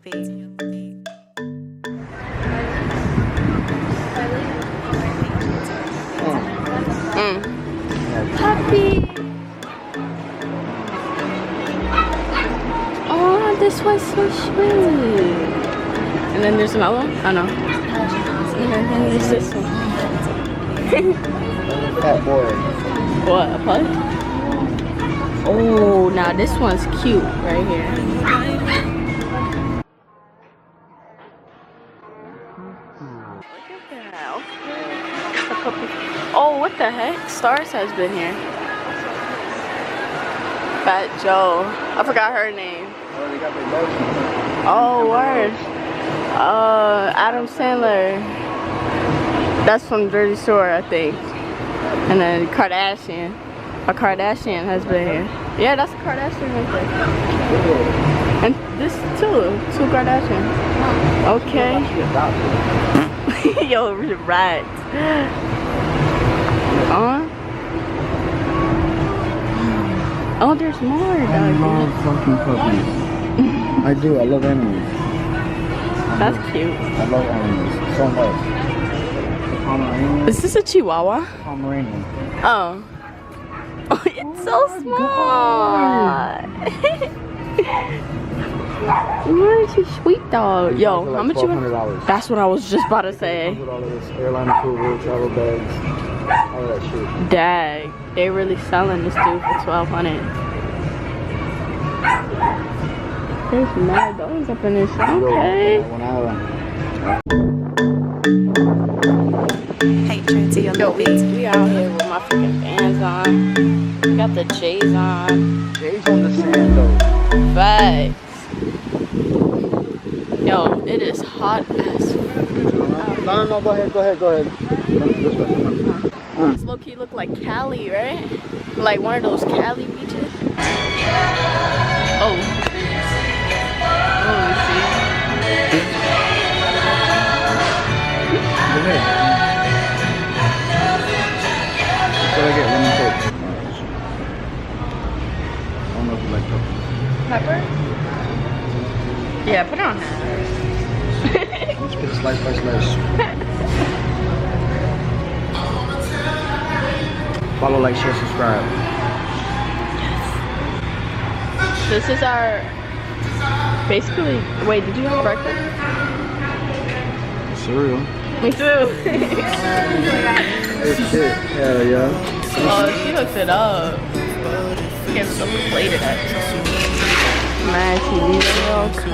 Puppy. Oh, this was so sweet. And then there's another one? Oh no. And then there's this one. Fat boy. What, a puppy? Oh, now this one's cute right here. Oh, what the heck? Stars has been here. Fat Joe. I forgot her name. Oh, word. Adam Sandler. That's from Jersey Shore, I think. And then Kardashian. A Kardashian has been here. Yeah, that's a Kardashian right there. And this too. Two Kardashians. Okay. Yo, right. Oh, there's more. I love fucking puppies. I do. I love animals. That's cute. I love animals so much. Pomeranian. Is this a Chihuahua? Pomeranian. Oh. Oh, it's so small. You're too sweet, dog. Yo, Like how much you? $1,200. That's what I was just about to say. With all of this airline approval, travel bags, all of that shit. Dag, they really selling this dude for $1,200. There's mad dogs up in this. Okay. Yo, we out here with my freaking fans on. We got the J's on. J's on the sand though. Facts. Yo, it is hot as. No, go ahead. This low key look like Cali, right? Like one of those Cali beaches. Oh. Oh, see. Go ahead. What I get? Lemon Coke. I don't know if you like pepper. Pepper? Yeah, put it on there. Let's put slice by slice. Follow, like, share, subscribe. Yes. This is our basically. Wait, did you have breakfast? Cereal. Me too. Hey, shit. Hell yeah. Oh, she hooked it up. Getting so plated at man, TV. Okay.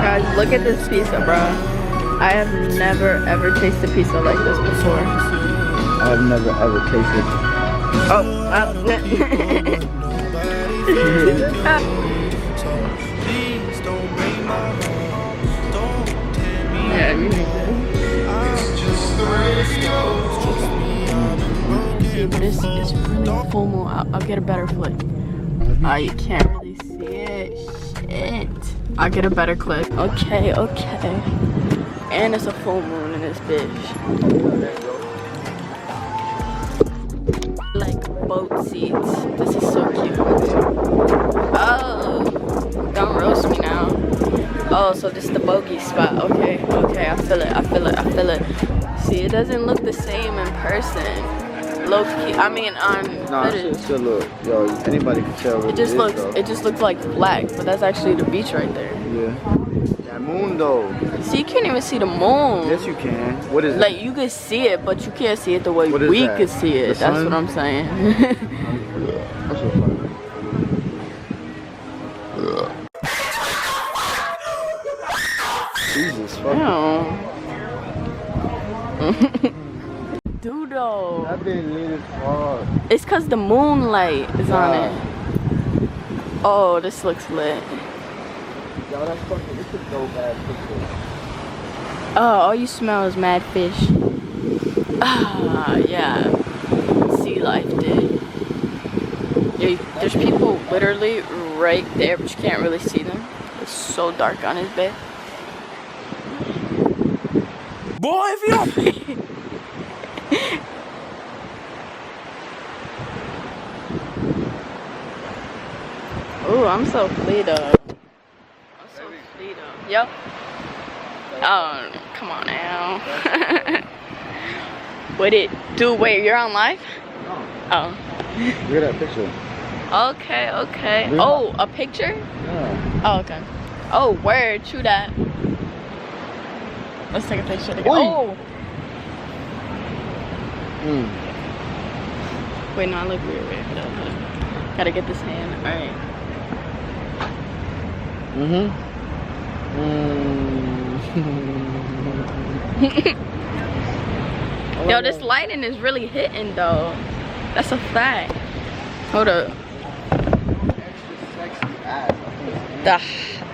Guys, look at this pizza, bro. I have never ever tasted pizza like this before. I have never ever tasted. Yeah, you need this is really full moon. I'll get a better flip. You can't really see it. Shit. I'll get a better clip. Okay. And it's a full moon in this bitch. Like boat seats. This is so cute. Oh, don't roast me now. Oh, so this is the bogey spot. Okay. I feel it. See, it doesn't look the same in person. Low key. I mean, on it still look. Yo, anybody can tell. It just looks like black, but that's actually the beach right there. Yeah. That moon though. See, you can't even see the moon. Yes, you can. What is it? Like you can see it, but you can't see it the way we can see it. That's what I'm saying. That's so funny. Jesus fuck. Dudo. That bitch lit as fuck. It's cause the moonlight is on it. Oh, this looks lit. Yo, that's fucking. It's a dope ass picture. Oh, all you smell is mad fish. Ah, yeah. Sea life, dude. There's people literally right there, but you can't really see them. It's so dark on his bed. Boy, if you Ooh, I'm so Fleeto. I'm so Fleeto. Yep. Oh, come on now. What it do? Wait, you're on live? No. Oh. Look at that picture. Okay, okay. Oh, a picture? Yeah. Oh, okay. Oh, word, true that. Let's take a picture together. Oh! Wait, no, I look weird. Hold up. Gotta get this hand. Alright. Yo, this lighting is really hitting though. That's a fact. Hold up.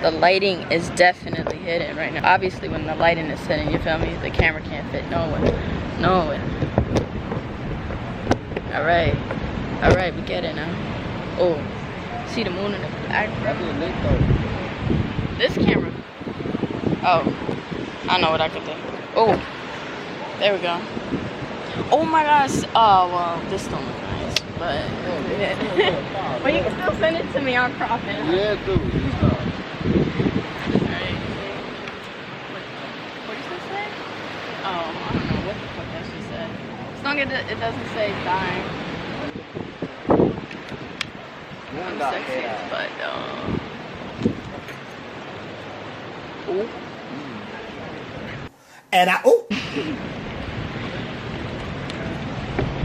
The lighting is definitely hitting right now. Obviously when the lighting is hitting, you feel me? The camera can't fit nowhere. Nowhere. Alright. Alright, we get it now. Oh. See the moon in the back. This camera. Oh. I know what I could do. Oh. There we go. Oh my gosh. Oh well, this don't look nice. But but you can still send it to me, I'll crop it. Yeah, dude. Alright. What did you say? Oh, I don't know what the fuck that shit said. As long as it doesn't say dying. I'm sexy as fuck though. Ooh. And I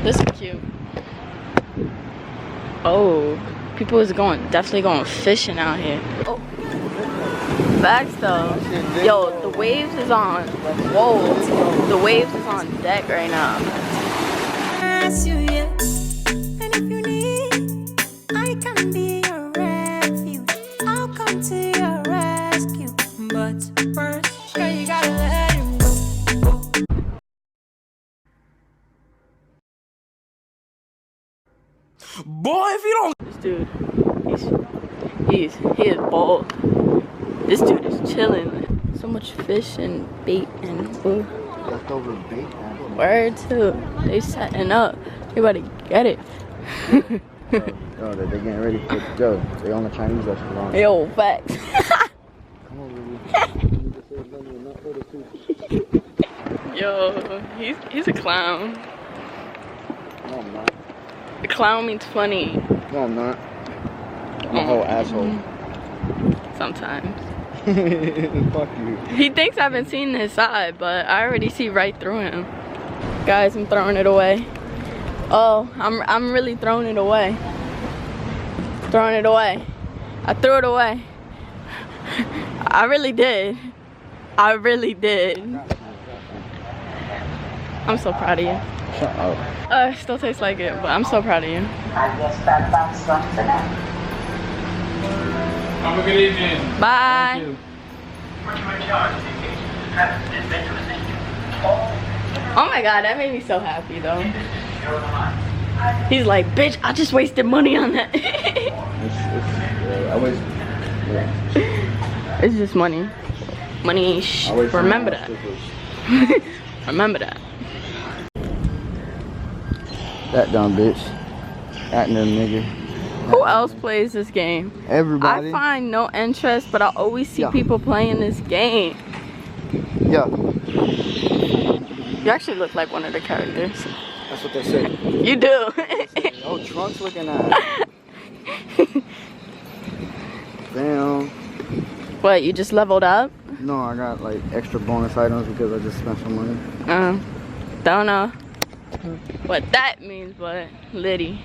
This is cute. Oh, people is definitely going fishing out here. Oh, facts though. Yo, the waves is on. Whoa, the waves is on deck right now. boy, if you don't. This dude, he is bold. This dude is chilling. So much fish and bait and Leftover bait. word too. They setting up. They about to get it. Oh, they're getting ready for it to go. They on the Chinese restaurant. Yo, facts. Come on, baby. Yo, he's a clown. No, I'm not. A clown means funny. No, I'm not. I'm a whole asshole. Sometimes. Fuck you. He thinks I haven't seen his side, but I already see right through him. Guys, I'm throwing it away. Oh, I'm really throwing it away. Throwing it away. I threw it away. I really did. I really did. I'm so proud of you. Shut up. It still tastes like it, but I'm so proud of you. I guess that's one for now. Have a good evening. Bye. Oh my god, that made me so happy though. He's like, bitch, I just wasted money on that. It's just money. Money, remember that. Remember that. That dumb bitch. That dumb nigga. Who else plays this game? Everybody. I find no interest, but I always see people playing this game. Yeah. You actually look like one of the characters. That's what they say. You do. Oh, Trunk's looking at. Damn. What, you just leveled up? No, I got like extra bonus items because I just spent some money. Don't know what that means, but Liddy.